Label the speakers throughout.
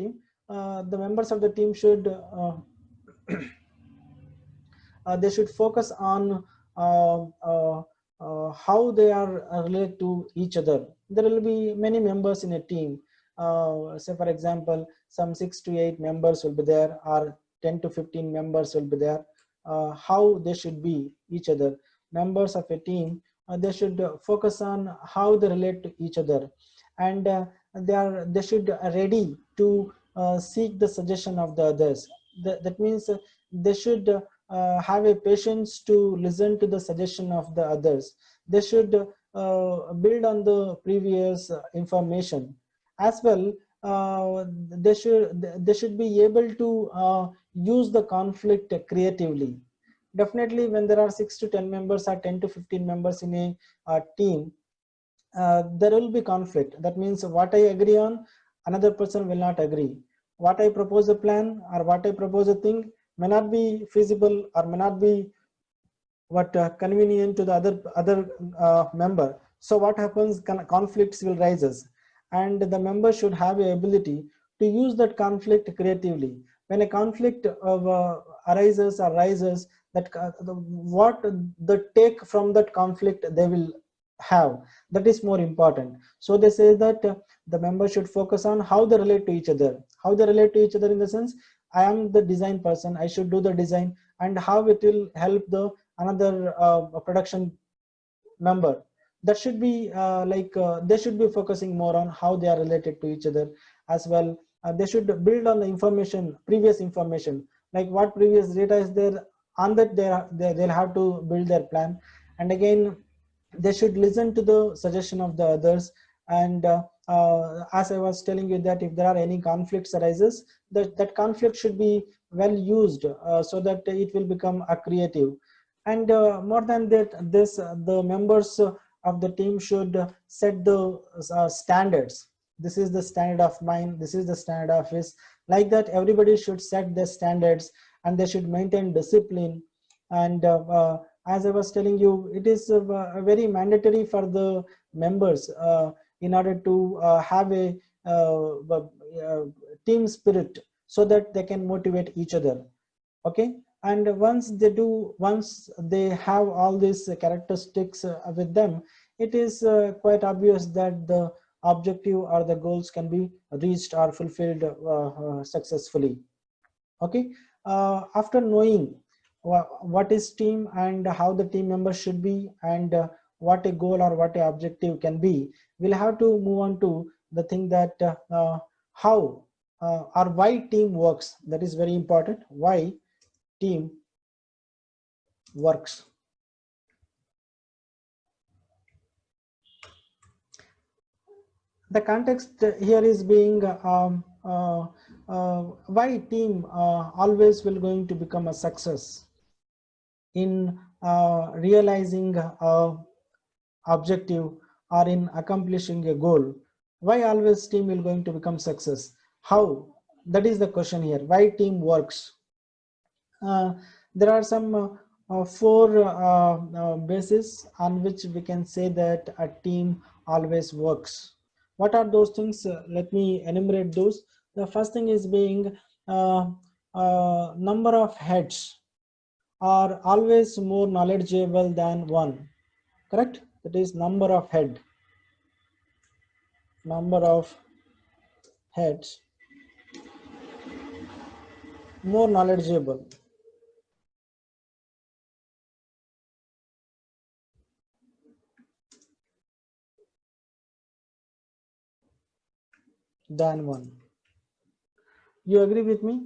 Speaker 1: team, the members of the team should they should focus on how they are related to each other. There will be many members in a team. Say for example, some 6 to 8 members will be there, or 10 to 15 members will be there. How they should be each other. Members of a team, they should focus on how they relate to each other, and they should ready to seek the suggestion of the others. That means they should have a patience to listen to the suggestion of the others. They should build on the previous information as well. They should be able to use the conflict creatively. Definitely, when there are 6 to 10 members or 10 to 15 members in a team, there will be conflict. That means what I agree on, another person will not agree. What I propose a plan or what I propose a thing may not be feasible or may not be what convenient to the other member. So what happens? Conflicts will rise, and the member should have the ability to use that conflict creatively. When a conflict arises, that what the take from that conflict they will have, that is more important. So they say that the member should focus on how they relate to each other. How they relate to each other in the sense, I am the design person, I should do the design, and how it will help the another production member. That should be they should be focusing more on how they are related to each other as well. They should build on the information, previous information, like what previous data is there. On that they'll have to build their plan. And again, they should listen to the suggestion of the others. And as I was telling you, that if there are any conflicts arises, that conflict should be well used, so that it will become a creative. And more than that, the members of the team should set the standards. This is the standard of mine, this is the standard of his. Like that, everybody should set their standards, and they should maintain discipline. And as I was telling you, it is very mandatory for the members in order to have a team spirit, so that they can motivate each other. Okay. And once they have all these characteristics with them, it is quite obvious that the objective or the goals can be reached or fulfilled successfully. Okay. After knowing what is team and how the team members should be, and what a goal or what a objective can be, we'll have to move on to the thing that how or why team works. That is very important. Why team works. The context here is being why team always will going to become a success in realizing objective or in accomplishing a goal. Why always team will going to become success? How? That is the question here. Why team works? There are some four bases on which we can say that a team always works. What are those things? Let me enumerate those. The first thing is being number of heads are always more knowledgeable than one. Correct? That is number of heads more knowledgeable than one. You agree with me?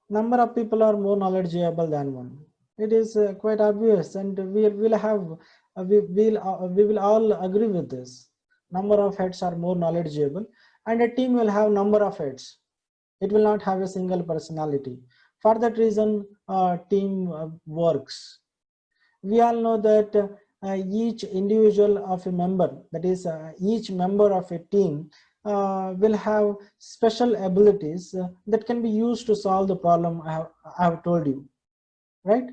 Speaker 1: Number of people are more knowledgeable than one. It is quite obvious, and we will have we will all agree with this. Number of heads are more knowledgeable, and a team will have number of heads. It will not have a single personality. For that reason, team works. We all know that each individual of a member, that is each member of a team, will have special abilities that can be used to solve the problem I have told you, right?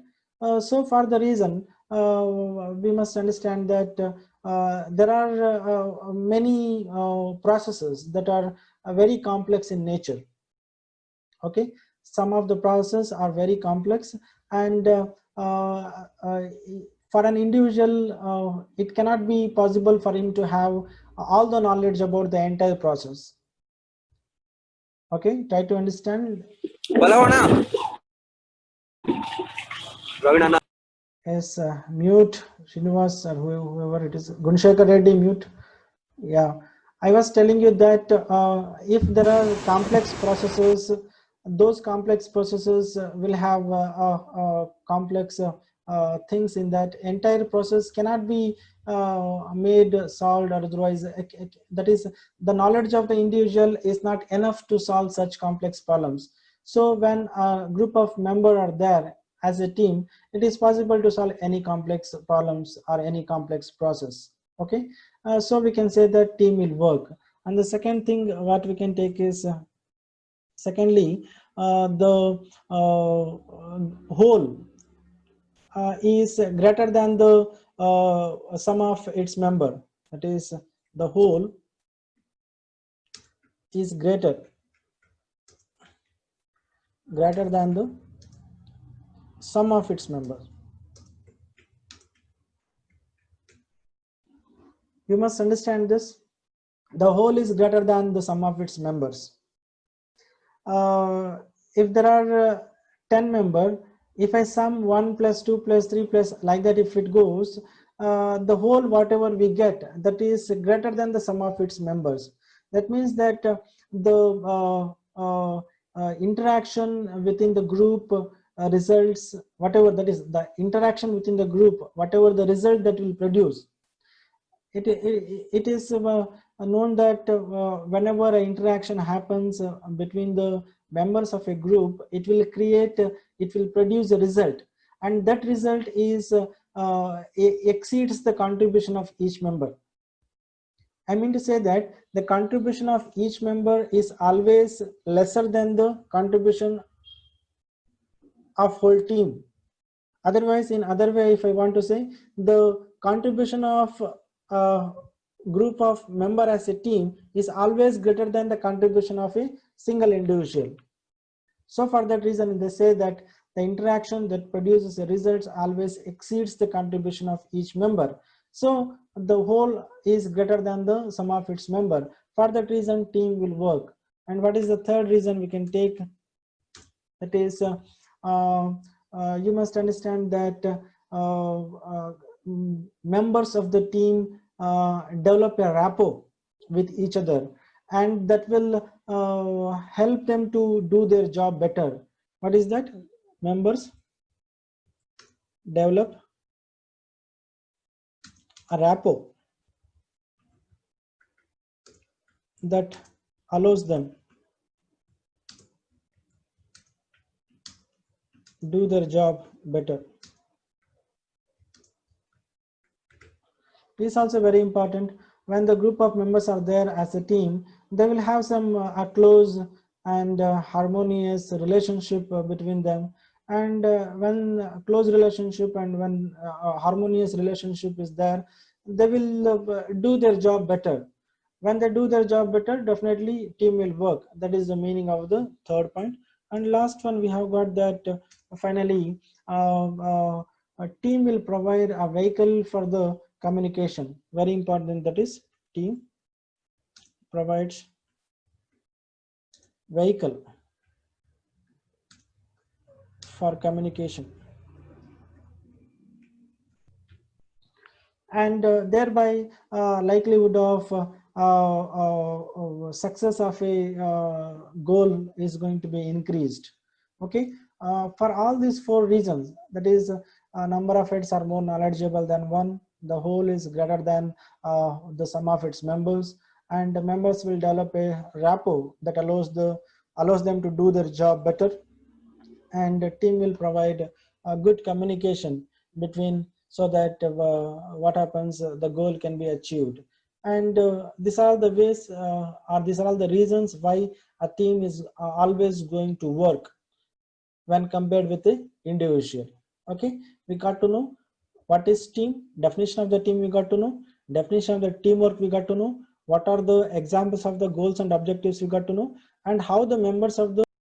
Speaker 1: So for the reason, we must understand that there are many processes that are very complex in nature. Okay, some of the processes are very complex, and for an individual, it cannot be possible for him to have all the knowledge about the entire process. Okay, try to understand. Yes, mute Srinivas or whoever it is. Gunshekar Reddy, mute. Yeah, I was telling you that if there are complex processes, those complex processes will have complex things in that. Entire process cannot be made, solved, or otherwise. That is, the knowledge of the individual is not enough to solve such complex problems. So when a group of members are there as a team, it is possible to solve any complex problems or any complex process. Okay. So we can say that team will work. And the second thing what we can take is, secondly, the whole is greater than the sum of its member. That is, the whole is greater than the sum of its members. You must understand this. The whole is greater than the sum of its members. If there are 10 members, if I sum 1 plus 2 plus 3 plus like that, if it goes, the whole whatever we get, that is greater than the sum of its members. That means that the interaction within the group results, whatever that is, the interaction within the group, whatever the result that will produce, it is known that whenever an interaction happens between the members of a group, it will produce a result, and that result is exceeds the contribution of each member. I mean to say that the contribution of each member is always lesser than the contribution of whole team. Otherwise, in other way, if I want to say, the contribution of a group of member as a team is always greater than the contribution of a single individual. So for that reason, they say that the interaction that produces the results always exceeds the contribution of each member. So the whole is greater than the sum of its member. For that reason, team will work. And what is the third reason we can take? That is, you must understand that members of the team develop a rapport with each other, and that will help them to do their job better. What is that? Members develop a rapport that allows them do their job better. It is also very important. When the group of members are there as a team, they will have some a close and harmonious relationship between them. And when close relationship and when harmonious relationship is there, they will do their job better. When they do their job better, definitely team will work. That is the meaning of the third point. And last one, we have got that finally a team will provide a vehicle for the communication. Very important. That is, team provides vehicle for communication, and thereby likelihood of success of a goal is going to be increased. Okay, for all these four reasons, that is, a number of heads are more knowledgeable than one, the whole is greater than the sum of its members, and the members will develop a rapport that allows them to do their job better, and the team will provide a good communication between, so that what happens, the goal can be achieved. And these are the ways, or these are all the reasons why a team is always going to work when compared with the individual. Okay, we got to know what is team, definition of the team we got to know, definition of the teamwork we got to know, what are the examples of the goals and objectives we got to know, and how the members of the